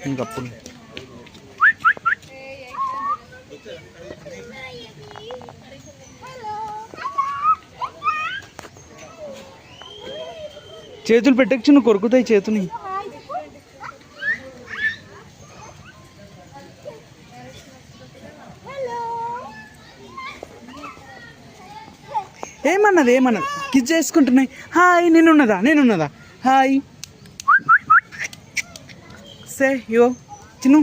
ఇంకప్పుడు చేతులు పెట్టక చిన్న కొరుకుతాయి చేతుని. ఏమన్నది కిజ్ చేసుకుంటున్నాయి. హాయ్ నేనున్నదా హాయ్ సే యో చిన్ను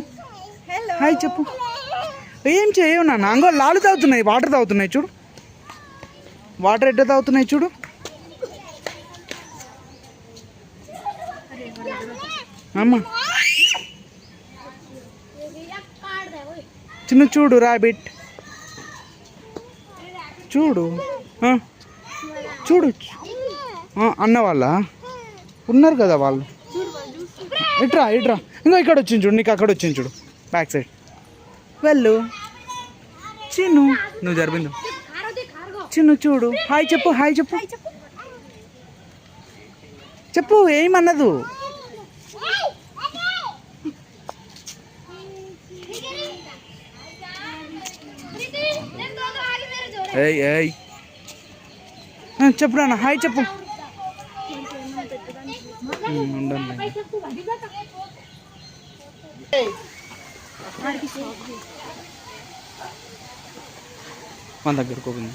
హాయ్ చెప్పు. ఏం చేయవు నాన్న, అంగో లాలు తాగుతున్నాయి, వాటర్ తాగుతున్నాయి చూడు, వాటర్ ఎట్లా తాగుతున్నాయి చూడు. అమ్మ చిన్న చూడు రాబిట్ చూడు చూడు అన్న వాళ్ళ ఉన్నారు కదా వాళ్ళు. ఇట్రా ఇంకో ఇక్కడ వచ్చింది చూడు, నీకు అక్కడ వచ్చింది చూడు బ్యాక్ సైడ్. వెళ్ళు చిన్ను, నువ్వు జరిపింది చిన్ను చూడు. హాయ్ చెప్పు చెప్పు ఏమన్నదు. ఏయ్ చెప్పు నాన్న హాయ్ చెప్పు. మన దగ్గరకు పోయింది.